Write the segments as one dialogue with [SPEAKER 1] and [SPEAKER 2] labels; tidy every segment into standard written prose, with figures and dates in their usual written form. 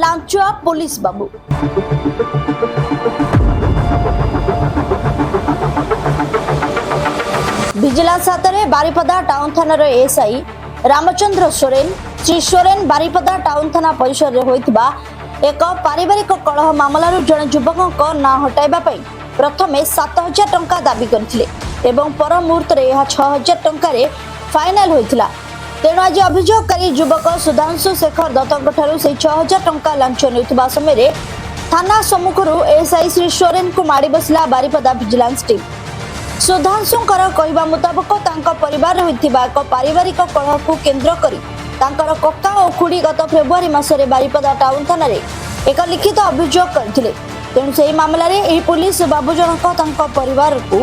[SPEAKER 1] लांचुआ police बाबू। Vigilance हाथ में Baripada town थाना एसआई रामचंद्र सोरेन श्री सोरेन बारिपदा टाउन थाना परिसर में होइतिबा एक पारिवारिक कलह मामलार जड़े युवक ना हटाइबा पई प्रथमे 7,000 टंका दाबी करथिले एवं पर मुहूर्त में यह 6,000 टंका फाइनाल होइतिला। तेणु आज अभियोगकारी युवक सुधांशु शेखर दत्तों से 6,000 टंका लांच नेउथिबा समय थाना सम्मुखରୁ एसआई श्री सोरेन को माड़ी बसला बारिपदा विजिलेंस टीम। सुधांशुंकर कहवा मुताबक तांका परिवार होइतिबा एक पारिवारिक कलह को केंद्र करी तांकर कक्का और खुड़ी गत फेब्रुआरी मासरे बारिपदा टाउन थाना रे एक लिखित अभियोग करथिले। तेणु से मामला रे एही पुलिस बाबू जनक तांका परिवार को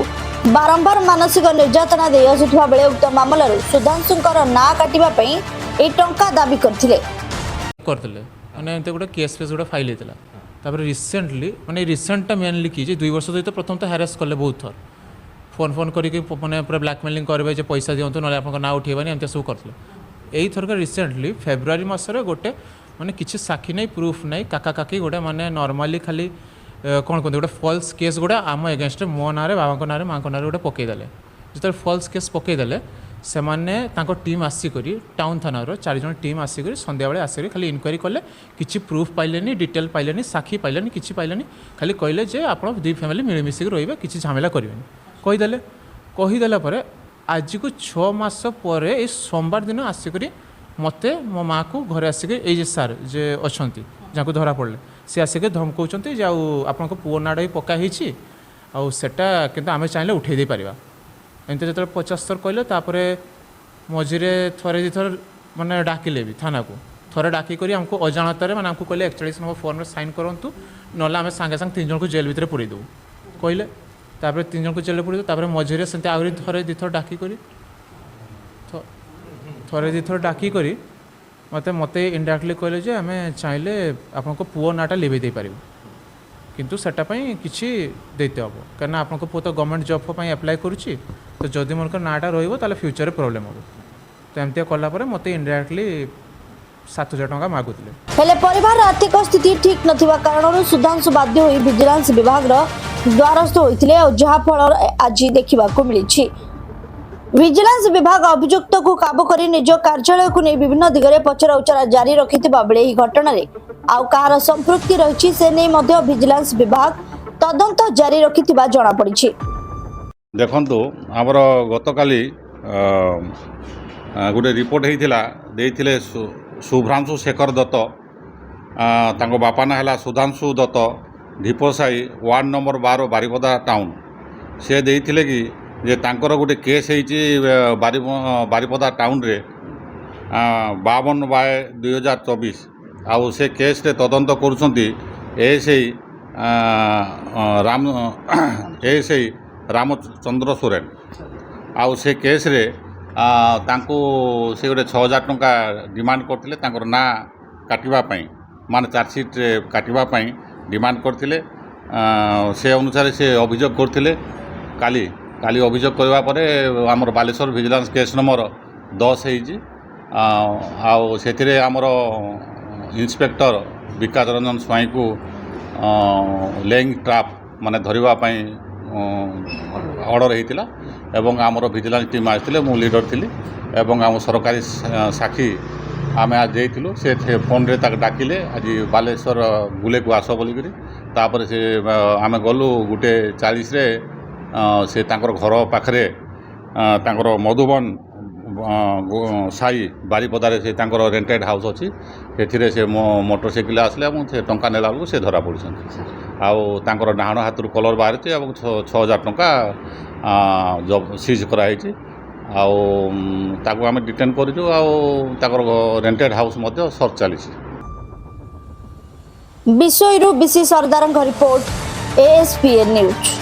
[SPEAKER 1] बारंबार मानसिक निर्यातना दे आसुथिबा बेले उक्त मामला रे सुधांशुंकर ना काटिबा पई ए टंका दाबी करथिले
[SPEAKER 2] माने एते गोटे केस फेस गोटे फाइल हेतला। तापर रिसेंटली माने रिसेंट मेनली की जे 2 वर्ष सहित प्रथम तो हैरेस करले बहुत थर फोन फोन करके माने पूरा ब्लैकमेलिंग करबे जे पैसा दियंतु नले आपन ना उठेबानी एमते सब करथले। एही थरका रिसेंटली फेब्रुआरी मासरे गोटे माने किछि साखी नै प्रूफ नै काका काकी गोटे माने नॉर्मली खाली कौन कहते गोटे फल्स केस गोटे आम एगेन्स्ट मो ना बाबा ना माँ ना गोटे पकईदे जो फल्स केस पकईदे से मैंने टीम आसिक टाउन थाना 4 जन टीम आसिक संध्या बेले आसिक खाली इनक्वारी कले कि प्रूफ पाइले डिटेल पाइले साक्षी पाइले कि पाइले खाली कहले जे आप दुई फैमिली मिलमिशिक रे कि झमेला करें कहीदेला आज को 6 मास पर सोमवार दिन आसिक मत मो माँ को घरे आसिक ये सार जे अच्छा जहाँ को धरा पड़े सी आसिक धमकाउंट जे आपण पुओ नाड़ भी पकाई आटा कि आम चाहिए उठे दे पारिबा एमती जो 50 थर कहले तापरे मझीरे थरे दी थर माने डाकिले भी थाना को थरे डाकिक आमको अजाणत मैंने आमको कहले 41 नंबर फॉर्म साइन करूँ ना आम सांगे सांगे 3 जन को जेल भितर पुरे देवु कहले तापर 3 जन को जेल पुरे तापर मझीरे से आहरी थरे दी थर डाकिक थरे दी थर डाकिक मत इनडायरेक्टली कहले जे आम चाहिए आपको पुओ नाटा लिभे दे पारिबु किंतु सेटापी किसी देते हम कहीं आपको पुओ तो गवर्नमेंट जॉब अप्लाई करुच्ची तो जदि मोर नाटा रो फ्यूचर प्रोब्लेम हम तो एमती कलापर मत इनडायरेक्टली 7,000 टंका मागुले।
[SPEAKER 1] हेले परिवार आर्थिक स्थिति ठीक नथिबा कारण सुधांशु बाध्य होई विजिलेंस विभाग द्वारस्थ होइतिले और जहा फल आज देखिबा को मिलिछि। विजिलेंस विभाग अभियुक्त को काबू कर निज कार्यालय को नहीं विभिन्न दिगरे पचरा उचरा जारी रखिथिबा बेले ही घटना रे आउ कार संपृक्ति रही से नहीं मध्य विजिलेंस विभाग तदंत जारी रखिथिबा जणा पड़िछि।
[SPEAKER 3] देखंतु हमर गतकाली गोटे रिपोर्ट होइथिला देइथिले शुभ्रांशु शेखर दत्त तांको बापा ना हला Sudhanshu Dutta Dhiposahi ward number 12 Baripada town से देइथिले कि जे तांकर गोटे केस होइछि बारिपदा टाउन रे 52/2024 आउ से केस रे तदंत करुछंती एएसआई रामचंद्र सोरेन आउ से केस रे तांको से गोटे 6,000 टंका डिमांड करथिले तांकर ना काटिबा पई माने चार्जशीट रे काटिबा पई डिमांड करथिले से अनुसार से अभियोग करथिले काली अभियोग करबा परे हमर बालेश्वर विजिलेंस केस नंबर 10 होइछि आउ सेथिरे हमर इंस्पेक्टर विकास रंजन स्वाई को लेइंग ट्रैप माने धरिबा पई ऑर्डर होइतिला एवं आमर विजिलेंस टीम आसिले मु लीडर थिली एवं आम सरकारी साक्षी आम आज जाइलु से फोन रे ताक डाकिले आज बालेश्वर बुले को आस बोलिकी तापर से आम गलु 1:40 रे से तांकर घर पाखरे तांकर मधुबन साई बारिपदारे से तांकर रेंटेड हाउस अच्छी से से मोटरसाइकिल आसले से टंका नेला बेलू से धरा पड़े आउ तांकर डाहाण हाथ कलर बाहर 6,000 टंका जब सीज कराई आउ आम डिटेन करूँ आउ रेंटेड हाउस सर्च चली
[SPEAKER 1] विषय बीसी सरदार रिपोर्ट ASPN न्यूज।